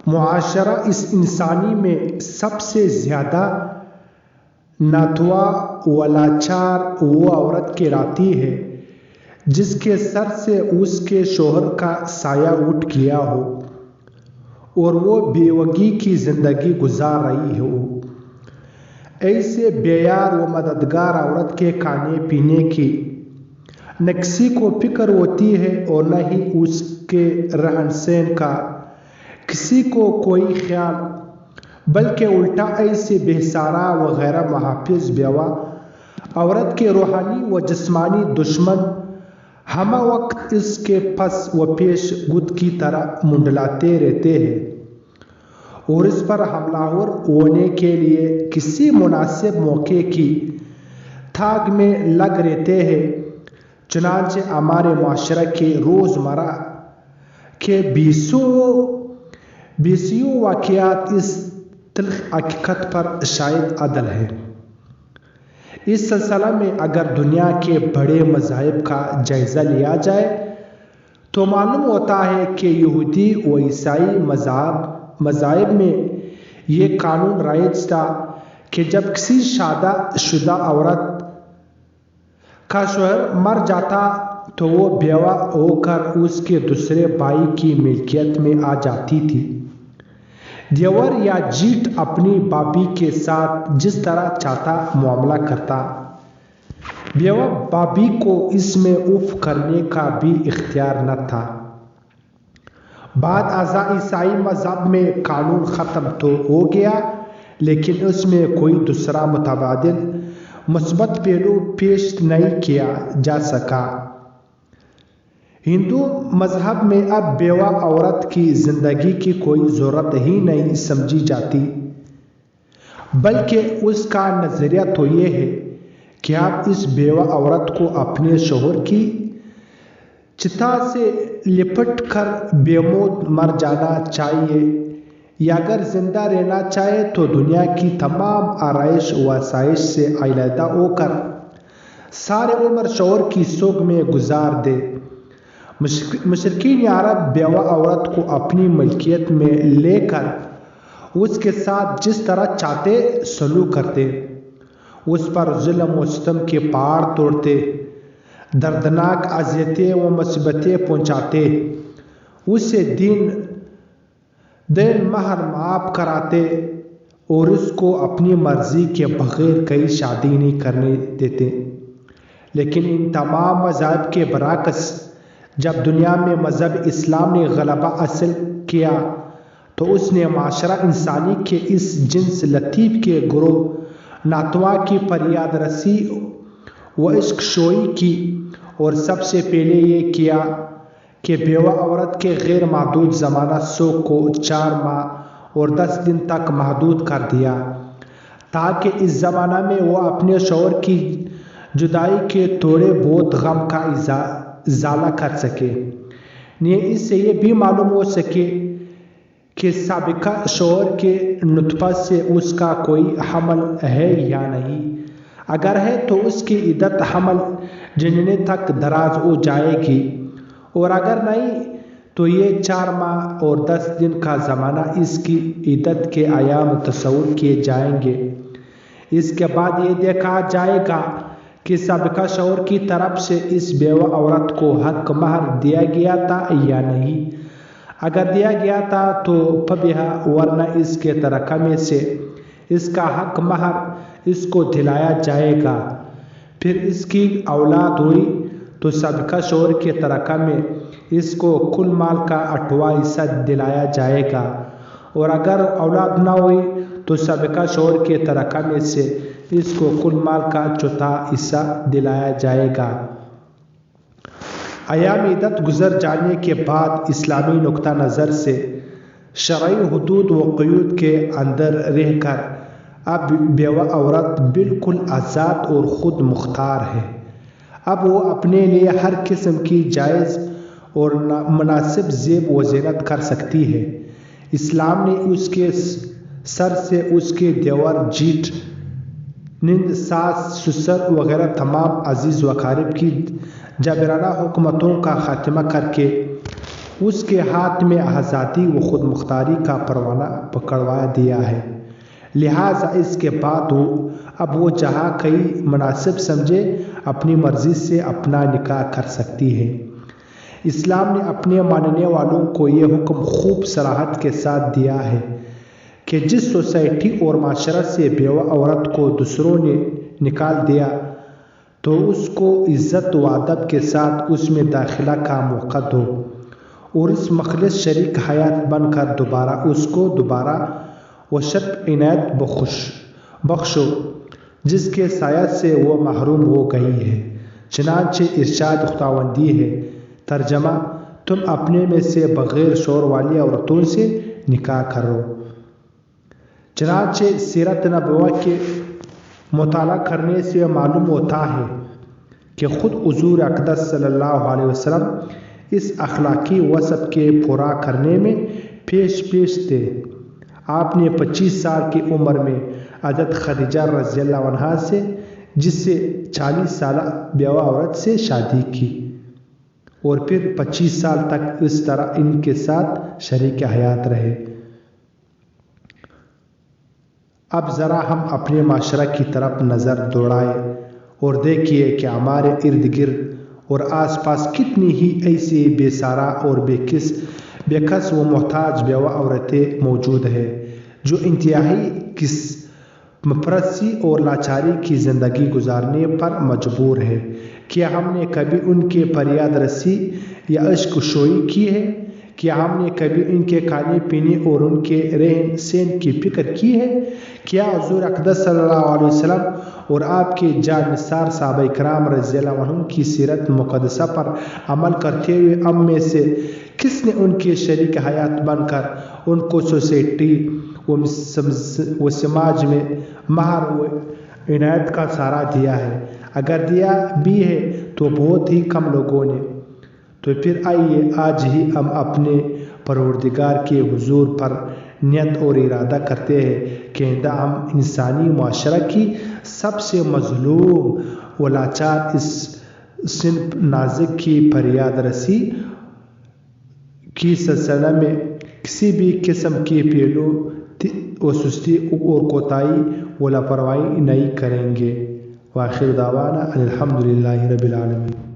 معاشرہ اس انسانی میں سب سے زیادہ ناتوا و لاچار وہ عورت کہلاتی ہے جس کے سر سے اس کے شوہر کا سایہ اٹھ گیا ہو اور وہ بیوگی کی زندگی گزار رہی ہو۔ ایسے بیار و مددگار عورت کے کھانے پینے کی نہ کسی کو فکر ہوتی ہے اور نہ ہی اس کے رہن سہن کا کسی کو کوئی خیال، بلکہ الٹا ایسے بے سہارا و غیر محافظ بیوہ عورت کے روحانی و جسمانی دشمن ہمہ وقت اس کے پس و پیش گد کی طرح منڈلاتے رہتے ہیں اور اس پر حملہ آور ہونے کے لیے کسی مناسب موقع کی تھاگ میں لگ رہتے ہیں۔ چنانچہ ہمارے معاشرہ کے روزمرہ کے بیسیوں واقعات اس تلخ حقیقت پر شاہد عدل ہیں۔ اس سلسلہ میں اگر دنیا کے بڑے مذاہب کا جائزہ لیا جائے تو معلوم ہوتا ہے کہ یہودی و عیسائی مذاہب میں یہ قانون رائج تھا کہ جب کسی شادی شدہ عورت کا شوہر مر جاتا تو وہ بیوہ ہو کر اس کے دوسرے بھائی کی ملکیت میں آ جاتی تھی۔ دیور یا جیٹ اپنی بھابھی کے ساتھ جس طرح چاہتا معاملہ کرتا، بیوہ بھابھی کو اس میں اف کرنے کا بھی اختیار نہ تھا۔ بعد ازاں عیسائی مذہب میں قانون ختم تو ہو گیا لیکن اس میں کوئی دوسرا متبادل مثبت پہلو پیش نہیں کیا جا سکا۔ ہندو مذہب میں اب بیوہ عورت کی زندگی کی کوئی ضرورت ہی نہیں سمجھی جاتی، بلکہ اس کا نظریہ تو یہ ہے کہ اب اس بیوہ عورت کو اپنے شوہر کی چتا سے لپٹ کر بے موت مر جانا چاہیے یا اگر زندہ رہنا چاہے تو دنیا کی تمام آرائش و آسائش سے علیحدہ ہو کر سارے عمر شوہر کی سوگ میں گزار دے۔ مشرکین عرب بیوہ عورت کو اپنی ملکیت میں لے کر اس کے ساتھ جس طرح چاہتے سلوک کرتے، اس پر ظلم و ستم کے پہاڑ توڑتے، دردناک اذیتیں و مصیبتیں پہنچاتے، اسے دین مہر معاف کراتے اور اس کو اپنی مرضی کے بغیر کئی شادی نہیں کرنے دیتے۔ لیکن ان تمام مذاہب کے برعکس جب دنیا میں مذہب اسلام نے غلبہ حاصل کیا تو اس نے معاشرہ انسانی کے اس جنس لطیف کے گروہ ناتواں کی فریاد رسی و عشق شوئی کی اور سب سے پہلے یہ کیا کہ بیوہ عورت کے غیر محدود زمانہ سوگ کو 4 ماہ اور 10 دن تک محدود کر دیا تاکہ اس زمانہ میں وہ اپنے شوہر کی جدائی کے تھوڑے بہت غم کا ازالہ کر سکے۔ اس سے یہ بھی معلوم ہو سکے کہ سابقہ شوہر کے نطفہ سے اس کا کوئی حمل ہے یا نہیں، اگر ہے تو اس کی عدت حمل جننے تک دراز ہو جائے گی اور اگر نہیں تو یہ 4 ماہ اور 10 دن کا زمانہ اس کی عدت کے ایام تصور کیے جائیں گے۔ اس کے بعد یہ دیکھا جائے گا کہ سابقہ شوہر کی طرف سے اس بیوہ عورت کو حق مہر دیا گیا تھا یا نہیں، اگر دیا گیا تھا تو فبہا، ورنہ اس کے ترکہ میں سے اس کا حق مہر اس کو دلایا جائے گا۔ پھر اس کی اولاد ہوئی تو سابقہ شوہر کے ترکہ میں اس کو کل مال کا 8واں حصہ دلایا جائے گا اور اگر اولاد نہ ہوئی تو سابقہ شوہر کے ترکہ میں سے اس کو کل مال کا 4تھا حصہ دلایا جائے گا۔ ایام عدت گزر جانے کے بعد اسلامی نقطہ نظر سے شرعی حدود و قیود کے اندر رہ کر اب بیوہ عورت بالکل آزاد اور خود مختار ہے۔ اب وہ اپنے لیے ہر قسم کی جائز اور مناسب زیب و زینت کر سکتی ہے۔ اسلام نے اس کے سر سے اس کے دیور، جیٹ، نند، ساس، سسر وغیرہ تمام عزیز و اقارب کی جابرانہ حکومتوں کا خاتمہ کر کے اس کے ہاتھ میں آزادی و خود مختاری کا پروانہ پکڑوا دیا ہے، لہٰذا اس کے بعد اب وہ جہاں کئی مناسب سمجھے اپنی مرضی سے اپنا نکاح کر سکتی ہے۔ اسلام نے اپنے ماننے والوں کو یہ حکم خوب صراحت کے ساتھ دیا ہے کہ جس سوسائٹی اور معاشرہ سے بیوہ عورت کو دوسروں نے نکال دیا تو اس کو عزت و ادب کے ساتھ اس میں داخلہ کا موقع دو اور اس مخلص شریک حیات بن کر اس کو دوبارہ وہ شرف عنایت بخشو جس کے سایہ سے وہ محروم ہو گئی ہے۔ چنانچہ ارشاد خداوندی ہے، ترجمہ: تم اپنے میں سے بغیر شور والی عورتوں سے نکاح کرو۔ چنانچہ سیرت نبویہ کے مطالعہ کرنے سے معلوم ہوتا ہے کہ خود حضور اقدس صلی اللہ علیہ وسلم اس اخلاقی وصف کے پورا کرنے میں پیش تھے۔ آپ نے 25 سال کی عمر میں حضرت خدیجہ رضی اللہ عنہا سے، جس سے 40 سالہ بیوہ عورت سے شادی کی اور پھر 25 سال تک اس طرح ان کے ساتھ شریک حیات رہے۔ اب ذرا ہم اپنے معاشرہ کی طرف نظر دوڑائیں اور دیکھیے کہ ہمارے ارد گرد اور آس پاس کتنی ہی ایسی بے سہارا اور بے کس و محتاج بیوہ عورتیں موجود ہیں جو انتہائی قسم پرستی اور لاچاری کی زندگی گزارنے پر مجبور ہے۔ کیا ہم نے کبھی ان کے فریاد رسی یا اشک شوئی کی ہے؟ کیا ہم نے کبھی ان کے کھانے پینے اور ان کے رہن سہن کی فکر کی ہے؟ کیا حضور اقدس صلی اللہ علیہ وسلم اور آپ کے جان نثار صحابہ کرام رضی اللہ عنہم کی سیرت مقدسہ پر عمل کرتے ہوئے ہم میں سے کس نے ان کے شریک حیات بن کر ان کو سوسائٹی و سماج میں مہر و عنایت کا سہارا دیا ہے؟ اگر دیا بھی ہے تو بہت ہی کم لوگوں نے۔ تو پھر آئیے آج ہی ہم اپنے پروردگار کے حضور پر نیت اور ارادہ کرتے ہیں کہ آئندہ ہم انسانی معاشرہ کی سب سے مظلوم و لاچار اس صنف نازک کی فریاد رسی کی سلسلہ میں کسی بھی قسم کی پہلو و سستی اور کوتاہی و لاپرواہی نہیں کریں گے۔ وآخر دعوانا الحمدللہ رب العالمین۔